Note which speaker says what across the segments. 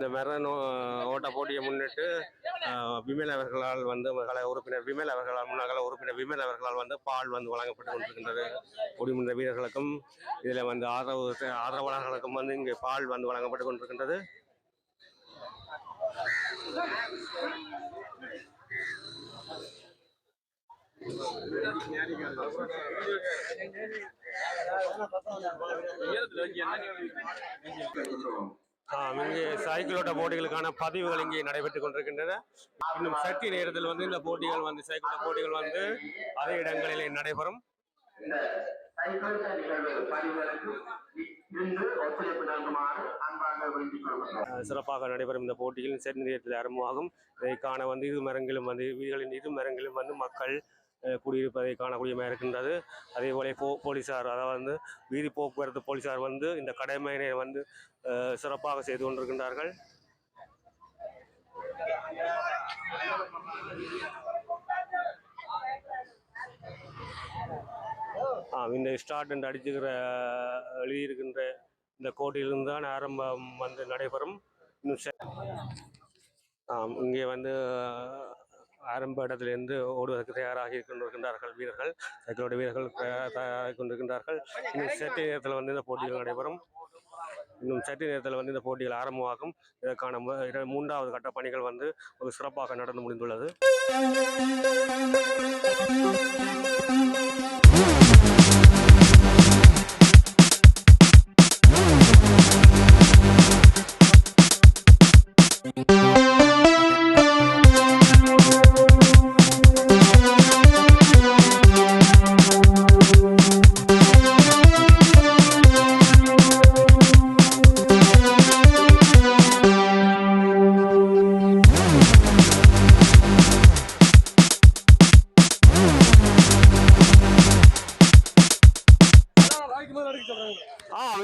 Speaker 1: இந்த மெரன் ஓட்ட போட்டியை முன்னிட்டு விமல் அவர்களால் உறுப்பினர் விமல் அவர்களால் முன்னாள் உறுப்பினர் விமல் அவர்களால் பால் வழங்கப்பட்டு கொண்டிருக்கின்றது. குடிமன்ற வீரர்களுக்கும் இதில் ஆதரவாளர்களுக்கும் இங்கே பால் வழங்கப்பட்டு கொண்டிருக்கின்றது. இங்கே சைக்கிள் ஓட்ட போட்டிகளுக்கான பதிவுகள் இங்கே நடைபெற்றுக் கொண்டிருக்கின்றன. இன்னும் சற்று நேரத்தில் இந்த போட்டிகள் சைக்கிள் ஓட்ட போட்டிகள் அதே இடங்களிலே நடைபெறும். சிறப்பாக நடைபெறும் இந்த போட்டியில் சற்று நேரத்தில் ஆரம்பமாகும். இதை காண இரு மரங்களும் வீடுகளின் இரு மரங்களும் மக்கள் குடியிருப்பதை காணக்கூடியமாக இருக்கின்றது. அதே போல போலீசார், அதாவது வீதி போக்குவரத்து போலீசார் இந்த கடமையினை சிறப்பாக செய்து கொண்டிருக்கின்றார்கள். இந்த ஸ்டார்ட் என்று எழுதியிருக்கின்ற இந்த கோட்டிலிருந்து தான் ஆரம்பம் நடைபெறும். இங்கே ஆரம்ப இடத்திலிருந்து ஓடுவதற்கு தயாராகி கொண்டிருக்கின்றார்கள் வீரர்கள். சைக்கிளோட வீரர்கள் தயாராகி கொண்டிருக்கின்றார்கள். இன்னும் சற்று நேரத்தில் இந்த போட்டிகள் நடைபெறும். இன்னும் சற்று நேரத்தில் இந்த போட்டிகள் ஆரம்பமாகும். இதற்கான 3வது கட்ட பணிகள் ஒரு சிறப்பாக நடந்து முடிந்துள்ளது.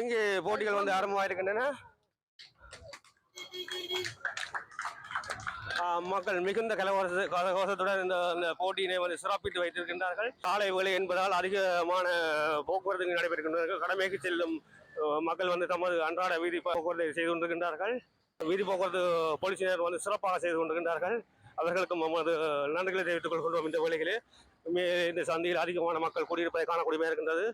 Speaker 1: இங்கே போட்டிகள் ஆரம்பமாயிருக்கின்றன. மக்கள் மிகுந்த கலகோஷத்துடன் இந்த போட்டியினை சிறப்பித்து வைத்திருக்கின்றார்கள். காலை வேளை என்பதால் அதிகமான போக்குவரத்து நடைபெறுகின்றன. கடமைக்கு செல்லும் மக்கள் தமது அன்றாட வீதி போக்குவரத்தை செய்து கொண்டிருக்கின்றார்கள். வீதி போக்குவரத்து போலீசினர் சிறப்பாக செய்து கொண்டிருக்கின்றார்கள். அவர்களுக்கும் நமது நன்றிகளை தெரிவித்துக் கொள்கின்றோம். இந்த வேளைகளே இந்த சந்தையில் அதிகமான மக்கள் கூடியிருப்பதை காணக்கூடியமாக இருக்கின்றது.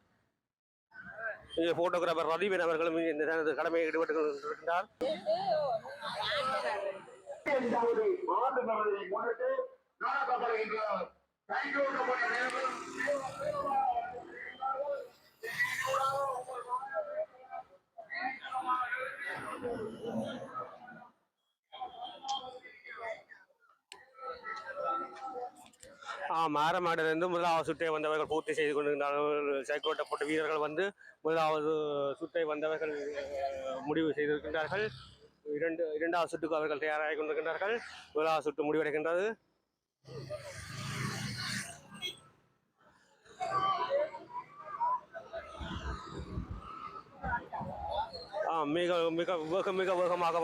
Speaker 1: போட்டோகிராபர் ரதீவன் அவர்களும் இந்த கடமையை ஈடுபட்டுக் கொண்டிருக்கின்றார். மாரமாடிலிருந்து முதலாவது சுற்றை வந்தவர்கள் பூர்த்தி செய்து கொண்டிருக்கிறார்கள். சைக்கிள் ஓட்ட போட்ட வீரர்கள் முதலாவது சுற்றை வந்தவர்கள் முடிவு செய்திருக்கின்றார்கள். இரண்டாவது சுற்றுக்கு அவர்கள் தயாராகி கொண்டிருக்கின்றார்கள். முதலாவது சுற்று முடிவடைகின்றது. மிக மிக மிக வேகமாக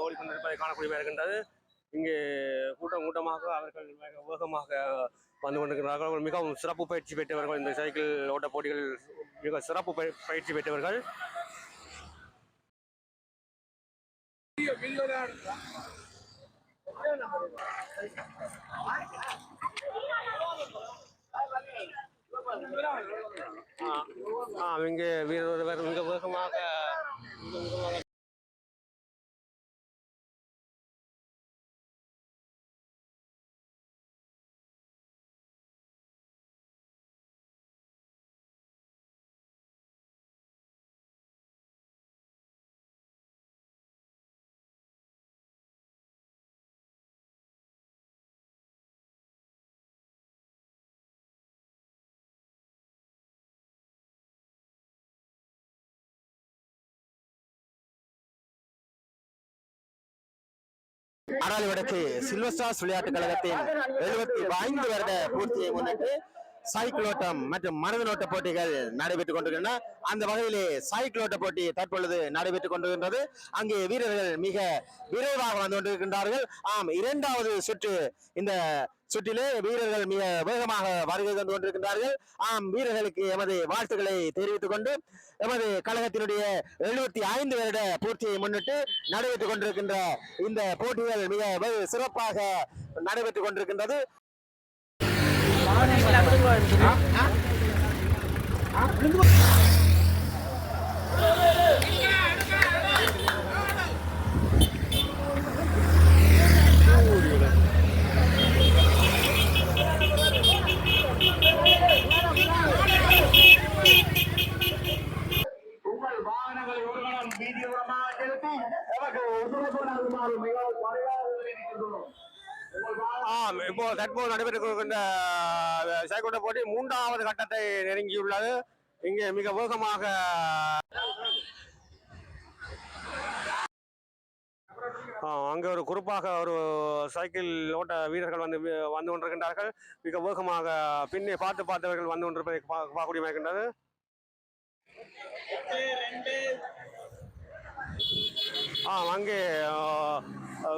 Speaker 1: ஓடிக்கொண்டிருப்பதை காணக்கூடியதாக இருக்கின்றது. இங்கே கூட்டமாக அவர்கள் வேகமாக வந்து கொண்டிருக்கிறார்கள். மிகவும் சிறப்பு பயிற்சி பெற்றவர்கள். இந்த சைக்கிள் ஓட்ட போட்டிகள் மிக சிறப்பு பயிற்சி பெற்றவர்கள். இங்கே வீரர் மிக வேகமாக
Speaker 2: ஆறாவது வடக்கு சில்வர் ஸ்டார்ஸ் விளையாட்டுக் கழகத்தின் 75 வருட பூர்த்தியை முன்னிட்டு சைக்கிள் ஓட்டம் மற்றும் மனதின் ஓட்ட போட்டிகள் நடைபெற்றுக் கொண்டிருக்கின்றன. அந்த வகையிலே சைக்கிள் ஓட்ட போட்டி தற்பொழுது நடைபெற்றுக் கொண்டிருக்கின்றது. அங்கே வீரர்கள் மிக விரைவாக வந்து கொண்டிருக்கின்றார்கள். ஆம், இரண்டாவது சுற்று. இந்த சுற்றிலே வீரர்கள் மிக வேகமாக வருகை தந்து கொண்டிருக்கின்றார்கள். ஆம், வீரர்களுக்கு எமது வாழ்த்துக்களை தெரிவித்துக் கொண்டு எமது கழகத்தினுடைய 75 வருட பூர்த்தியை முன்னிட்டு நடைபெற்றுக் கொண்டிருக்கின்ற இந்த போட்டிகள் மிக சிறப்பாக நடைபெற்றுக் கொண்டிருக்கின்றது.
Speaker 1: இப்போ தற்போது நடைபெற்றுக் சைக்கிள் போட்டி 3வது கட்டத்தை நெருங்கியுள்ளது. இங்கே மிக வேகமாக அங்கே ஒரு குறிப்பாக ஒரு சைக்கிள் ஓட்ட வீரர்கள் வந்து கொண்டிருக்கின்றார்கள். மிக வேகமாக பின்னே பார்த்தவர்கள் வந்து கொண்டிருப்பதை பார்க்கக்கூடிய இருக்கின்றது. அங்கே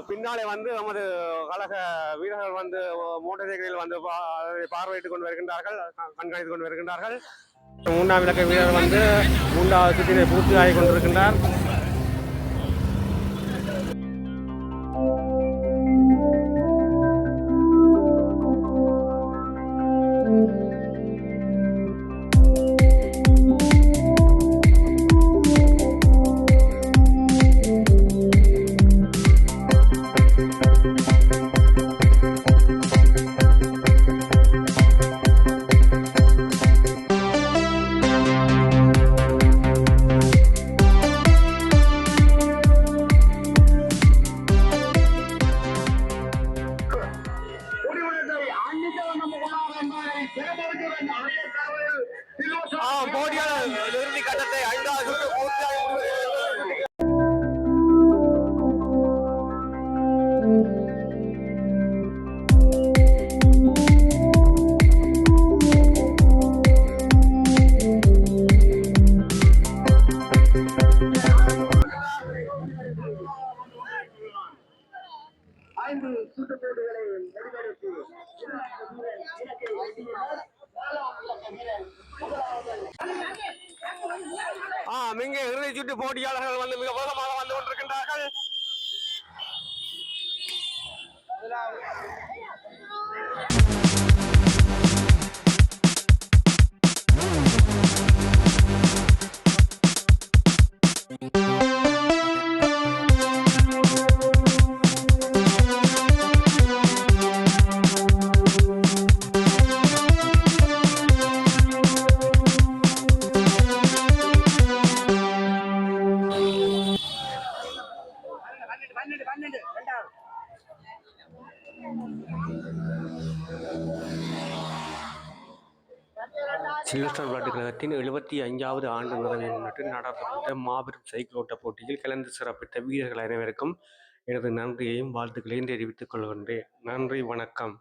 Speaker 1: பின்னாலே நமது கழக வீரர்கள் மோட்டார் சைக்கிளில் அதை பார்வையிட்டுக் கொண்டு வருகின்றார்கள், கண்காணித்துக் கொண்டு வருகின்றார்கள். 3ஆம் இலக்க வீரர் 3வது சுற்றினை பூர்த்தி ஆகி கொண்டிருக்கின்றார். போட்டியாளர் இறுதி கட்டத்தை 5வது சுற்று பூர்த்தியாக இங்கே இறுதி சுற்று போட்டியாளர்கள் மிக வேகமாக வந்து கொண்டிருக்கின்றார்கள். சில்வஸ்டர் விளையாட்டுக் கழகத்தின் 75வது ஆண்டு நிறைவை முன்னிட்டு நடத்தப்பட்ட மாபெரும் சைக்கிள் ஓட்ட போட்டியில் கலந்து சிறப்பித்த வீரர்கள் அனைவருக்கும் எனது நன்றியையும் வாழ்த்துக்களையும் தெரிவித்துக் கொள்கின்றேன். நன்றி, வணக்கம்.